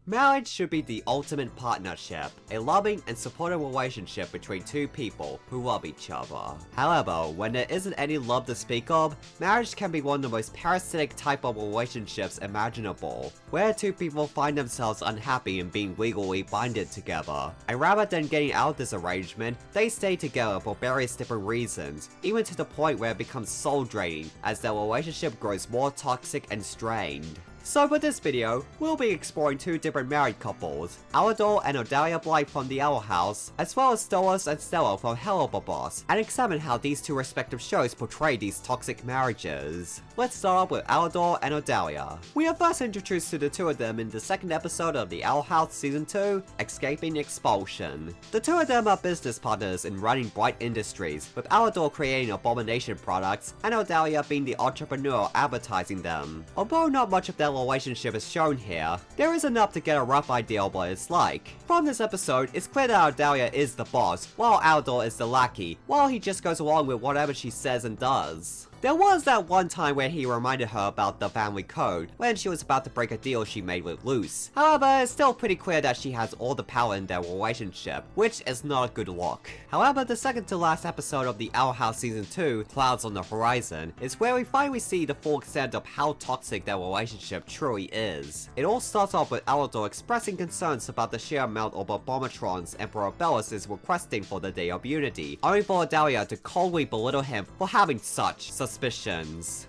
Marriage should be the ultimate partnership, a loving and supportive relationship between two people who love each other. However, when there isn't any love to speak of, marriage can be one of the most parasitic type of relationships imaginable, where two people find themselves unhappy in being legally binded together. And rather than getting out of this arrangement, they stay together for various different reasons, even to the point where it becomes soul draining as their relationship grows more toxic and strained. So for this video, we'll be exploring two different married couples, Alador and Odalia Blight from the Owl House, as well as Stolas and Stella from Helluvaboss, and examine how these two respective shows portray these toxic marriages. Let's start off with Alador and Odalia. We are first introduced to the two of them in the second episode of the Owl House Season 2, Escaping Expulsion. The two of them are business partners in running Bright Industries, with Alador creating abomination products, and Odalia being the entrepreneur advertising them. Although not much of their relationship is shown here, there is enough to get a rough idea of what it's like. From this episode, it's clear that Odalia is the boss, while Alador is the lackey, while he just goes along with whatever she says and does. There was that one time where he reminded her about the family code, when she was about to break a deal she made with Luce. However, it's still pretty clear that she has all the power in their relationship, which is not a good look. However, the second to last episode of the Owl House Season 2, Clouds on the Horizon, is where we finally see the full extent of how toxic their relationship truly is. It all starts off with Alador expressing concerns about the sheer amount of abomatrons Emperor Belus is requesting for the Day of Unity, only for Odalia to coldly belittle him for having such suspicions.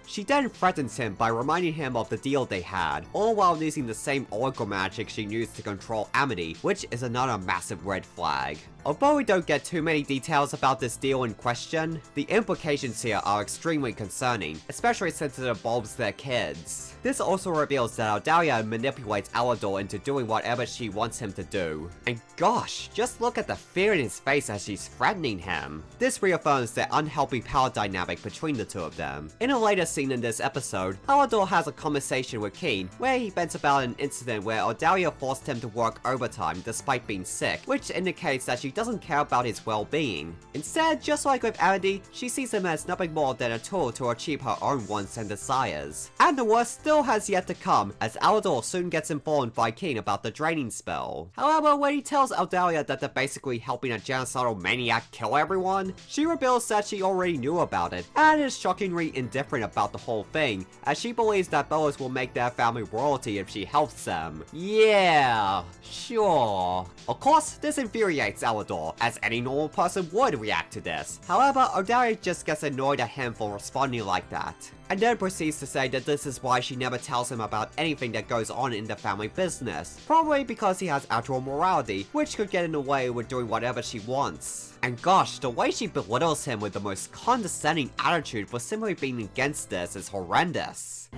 She then threatens him by reminding him of the deal they had, all while using the same oracle magic she used to control Amity, which is another massive red flag. Although we don't get too many details about this deal in question, the implications here are extremely concerning, especially since it involves their kids. This also reveals that Odalia manipulates Alador into doing whatever she wants him to do. And gosh, just look at the fear in his face as she's threatening him. This reaffirms the unhealthy power dynamic between the two of them. In a later scene in this episode, Alador has a conversation with Keen, where he vents about an incident where Odalia forced him to work overtime despite being sick, which indicates that she doesn't care about his well-being. Instead, just like with Amity, she sees him as nothing more than a tool to achieve her own wants and desires. And the worst still has yet to come, as Alador soon gets informed by Keen about the draining spell. However, when he tells Odalia that they're basically helping a genocidal maniac kill everyone, she reveals that she already knew about it, and is shockingly indifferent about the whole thing, as she believes that Belus will make their family royalty if she helps them. Yeah, sure. Of course, this infuriates Alador, as any normal person would react to this. However, Odalia just gets annoyed at him for responding like that, and then proceeds to say that this is why she never tells him about anything that goes on in the family business, probably because he has actual morality, which could get in the way with doing whatever she wants. And gosh, the way she belittles him with the most condescending attitude for simply being against this is horrendous.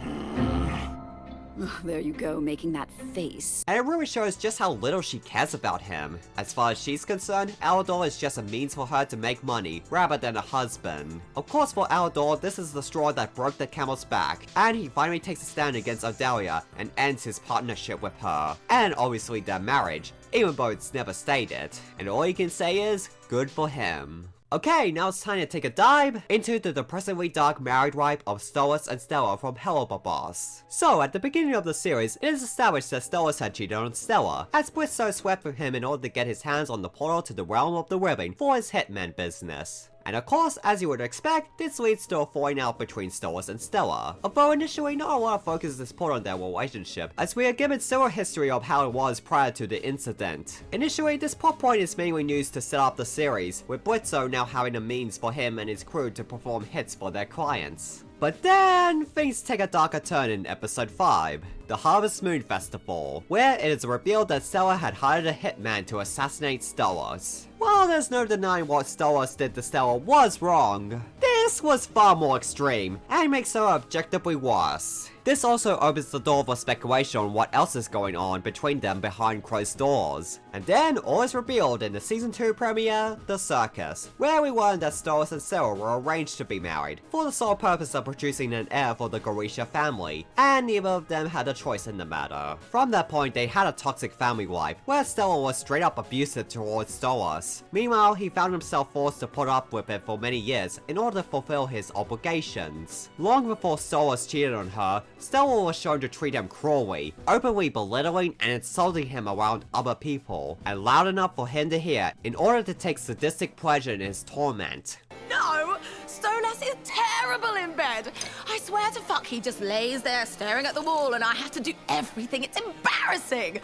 There you go, making that face. And it really shows just how little she cares about him. As far as she's concerned, Alador is just a means for her to make money, rather than a husband. Of course, for Alador, this is the straw that broke the camel's back, and he finally takes a stand against Odalia and ends his partnership with her. And obviously their marriage, even though it's never stated. And all you can say is, good for him. Okay, now it's time to take a dive into the depressingly dark married life of Stolas and Stella from Helluvaboss. So, at the beginning of the series, it is established that Stolas had cheated on Stella, as Blitzo swept with him in order to get his hands on the portal to the realm of the living for his hitman business. And of course, as you would expect, this leads to a falling out between Stolas and Stella. Although initially not a lot of focus is put on their relationship, as we are given similar history of how it was prior to the incident. Initially, this plot point is mainly used to set up the series, with Blitzo now having the means for him and his crew to perform hits for their clients. But then, things take a darker turn in episode 5, the Harvest Moon Festival, where it is revealed that Stella had hired a hitman to assassinate Stolas. While there's no denying what Stolas did to Stella was wrong, this was far more extreme, and makes her objectively worse. This also opens the door for speculation on what else is going on between them behind closed doors. And then all is revealed in the Season 2 premiere, The Circus, where we learn that Stolas and Sarah were arranged to be married, for the sole purpose of producing an heir for the Gorisha family, and neither of them had a choice in the matter. From that point, they had a toxic family life, where Stella was straight up abusive towards Stolas. Meanwhile, he found himself forced to put up with it for many years in order to fulfill his obligations. Long before Stolas cheated on her, Stella was shown to treat him cruelly, openly belittling and insulting him around other people, and loud enough for him to hear in order to take sadistic pleasure in his torment. No! Stolas is terrible in bed! I swear to fuck he just lays there staring at the wall and I have to do everything. It's embarrassing!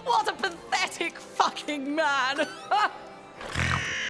What a pathetic fucking man!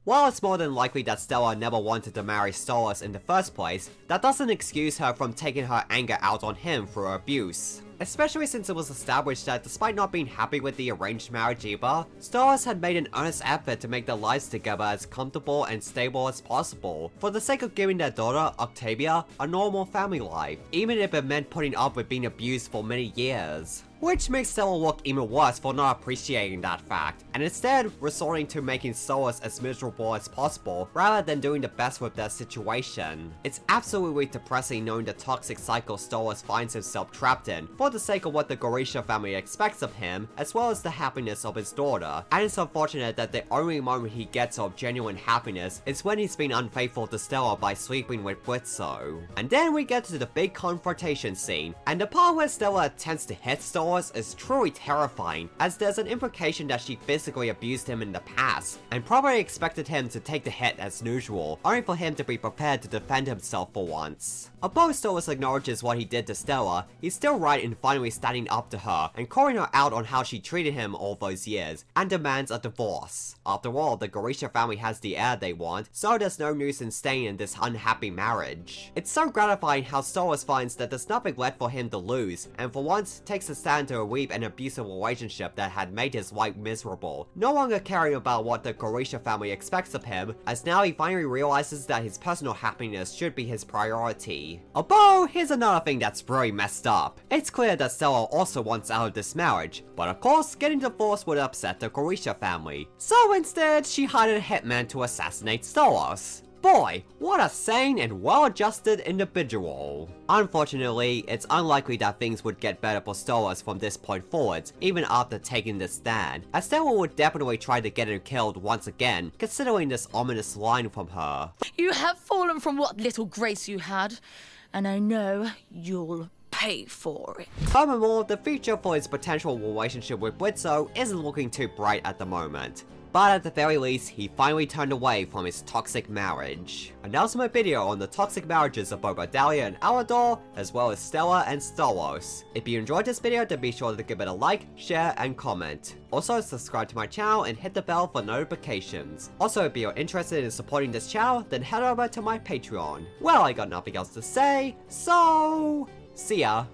While it's more than likely that Stella never wanted to marry Stolas in the first place, that doesn't excuse her from taking her anger out on him through abuse. Especially since it was established that despite not being happy with the arranged marriage either, Stolas had made an earnest effort to make their lives together as comfortable and stable as possible, for the sake of giving their daughter, Octavia, a normal family life, even if it meant putting up with being abused for many years. Which makes Stella look even worse for not appreciating that fact, and instead resorting to making Stolas as miserable as possible rather than doing the best with their situation. It's absolutely depressing knowing the toxic cycle Stolas finds himself trapped in for the sake of what the Gorisha family expects of him, as well as the happiness of his daughter, and it's unfortunate that the only moment he gets of genuine happiness is when he's been unfaithful to Stella by sleeping with Blitzo. And then we get to the big confrontation scene, and the part where Stella attempts to hit Stolas is truly terrifying, as there's an implication that she physically abused him in the past, and probably expected him to take the hit as usual, only for him to be prepared to defend himself for once. Although Stolas acknowledges what he did to Stella, he's still right in finally standing up to her and calling her out on how she treated him all those years, and demands a divorce. After all, the Gorisha family has the heir they want, so there's no use in staying in this unhappy marriage. It's so gratifying how Stolas finds that there's nothing left for him to lose, and for once takes a stand to weave an abusive relationship that had made his life miserable, no longer caring about what the Gorisha family expects of him, as now he finally realizes that his personal happiness should be his priority. Although, here's another thing that's really messed up. It's clear that Stella also wants out of this marriage, but of course, getting divorced would upset the Gorisha family. So instead, she hired a hitman to assassinate Stolas. Boy, what a sane and well-adjusted individual. Unfortunately, it's unlikely that things would get better for Stolas from this point forwards, even after taking this stand, as Stella would definitely try to get him killed once again, considering this ominous line from her. You have fallen from what little grace you had, and I know you'll pay for it. Furthermore, the future for his potential relationship with Blitzo isn't looking too bright at the moment. But at the very least, he finally turned away from his toxic marriage. And that was my video on the toxic marriages of both Adalia and Alador, as well as Stella and Stolas. If you enjoyed this video, then be sure to give it a like, share, and comment. Also, subscribe to my channel and hit the bell for notifications. Also, if you're interested in supporting this channel, then head over to my Patreon. Well, I got nothing else to say, so see ya!